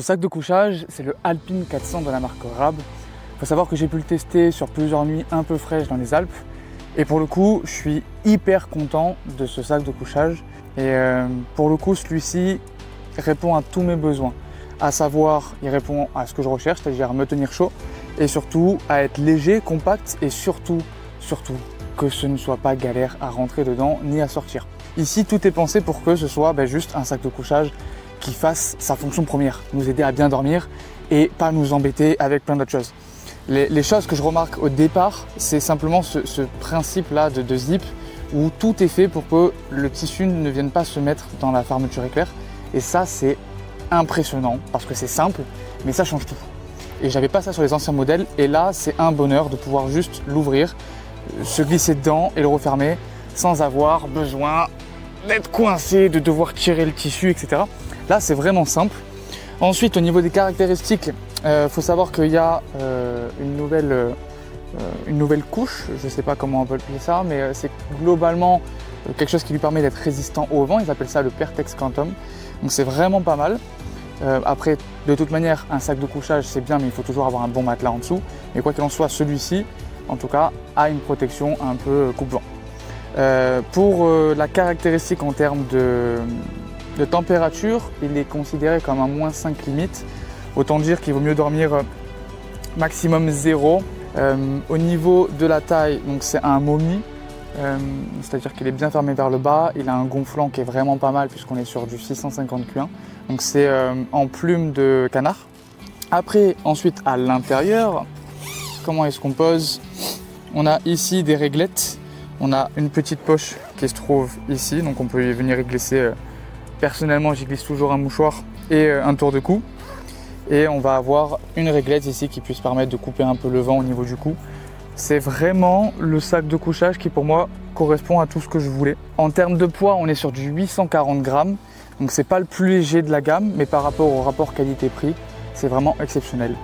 Ce sac de couchage, c'est le Alpine 400 de la marque Rab. Il faut savoir que j'ai pu le tester sur plusieurs nuits un peu fraîches dans les Alpes. Et pour le coup, je suis hyper content de ce sac de couchage. Et pour le coup, celui-ci répond à tous mes besoins. À savoir, il répond à ce que je recherche, c'est-à-dire me tenir chaud. Et surtout, à être léger, compact et surtout, que ce ne soit pas galère à rentrer dedans ni à sortir. Ici, tout est pensé pour que ce soit juste un sac de couchage qui fasse sa fonction première, nous aider à bien dormir et pas nous embêter avec plein d'autres choses. Les choses que je remarque au départ, c'est simplement ce principe-là de zip où tout est fait pour que le tissu ne vienne pas se mettre dans la fermeture éclair. Et ça, c'est impressionnant parce que c'est simple, mais ça change tout. Et j'avais pas ça sur les anciens modèles et là, c'est un bonheur de pouvoir juste l'ouvrir, se glisser dedans et le refermer sans avoir besoin d'être coincé, de devoir tirer le tissu, etc. Là, c'est vraiment simple. Ensuite, au niveau des caractéristiques, faut savoir qu'il y a une nouvelle couche, je ne sais pas comment on peut appeler ça, mais c'est globalement quelque chose qui lui permet d'être résistant au vent. Ils appellent ça le Pertex Quantum. Donc c'est vraiment pas mal. Après, de toute manière, un sac de couchage, c'est bien, mais il faut toujours avoir un bon matelas en dessous. Mais quoi qu'il en soit, celui-ci, en tout cas, a une protection un peu coupe-vent. Pour la caractéristique en termes de température, il est considéré comme un -5 limite. Autant dire qu'il vaut mieux dormir maximum 0. Au niveau de la taille, donc c'est un momie, c'est-à-dire qu'il est bien fermé vers le bas. Il a un gonflant qui est vraiment pas mal puisqu'on est sur du 650 Q1. Donc c'est en plume de canard. Après, ensuite à l'intérieur, comment il se compose? On a ici des réglettes. On a une petite poche qui se trouve ici, donc on peut y venir y glisser. Personnellement, j'y glisse toujours un mouchoir et un tour de cou. Et on va avoir une réglette ici qui puisse permettre de couper un peu le vent au niveau du cou. C'est vraiment le sac de couchage qui pour moi correspond à tout ce que je voulais. En termes de poids, on est sur du 840 grammes. Donc c'est pas le plus léger de la gamme, mais par rapport au rapport qualité-prix, c'est vraiment exceptionnel.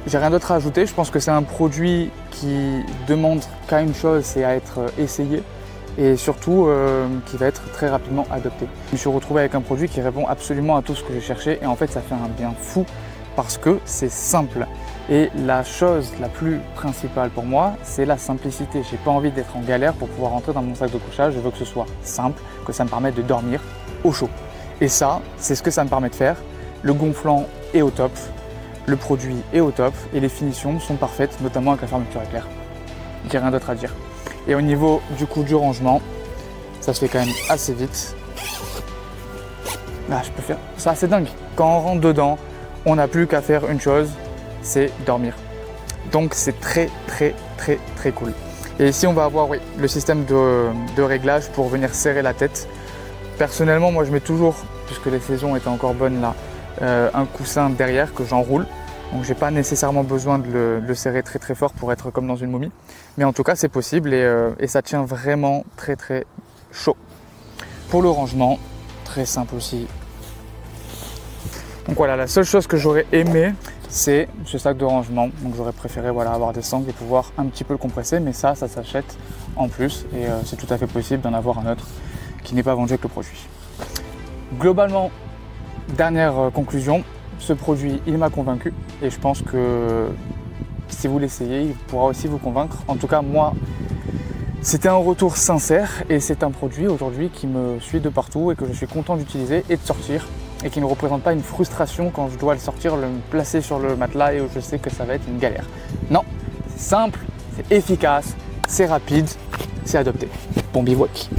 J'ai rien d'autre à ajouter. Je pense que c'est un produit qui demande qu'à une chose, c'est à être essayé. Et surtout qui va être très rapidement adopté. Je me suis retrouvé avec un produit qui répond absolument à tout ce que j'ai cherché et en fait ça fait un bien fou parce que c'est simple. Et la chose la plus principale pour moi, c'est la simplicité. J'ai pas envie d'être en galère pour pouvoir rentrer dans mon sac de couchage, je veux que ce soit simple, que ça me permette de dormir au chaud. Et ça, c'est ce que ça me permet de faire. Le gonflant est au top, le produit est au top et les finitions sont parfaites, notamment avec la fermeture éclair. J'ai rien d'autre à dire. Et au niveau du coup du rangement, ça se fait quand même assez vite. Là, je peux faire ça, c'est dingue. Quand on rentre dedans, on n'a plus qu'à faire une chose, c'est dormir. Donc c'est très cool. Et ici, on va avoir le système de réglage pour venir serrer la tête. Personnellement, moi, je mets toujours, puisque les saisons étaient encore bonnes là, un coussin derrière que j'enroule. Donc j'ai pas nécessairement besoin de le serrer très fort pour être comme dans une momie. Mais en tout cas c'est possible et ça tient vraiment très chaud. Pour le rangement, très simple aussi. Donc voilà, la seule chose que j'aurais aimé, c'est ce sac de rangement. Donc j'aurais préféré avoir des sangles et pouvoir un petit peu le compresser. Mais ça s'achète en plus et c'est tout à fait possible d'en avoir un autre qui n'est pas vendu avec le produit. Globalement, dernière conclusion. Ce produit, il m'a convaincu et je pense que si vous l'essayez, il pourra aussi vous convaincre. En tout cas, moi, c'était un retour sincère et c'est un produit aujourd'hui qui me suit de partout et que je suis content d'utiliser et de sortir et qui ne représente pas une frustration quand je dois le sortir, le placer sur le matelas et où je sais que ça va être une galère. Non, c'est simple, c'est efficace, c'est rapide, c'est adopté. Bon bivouac.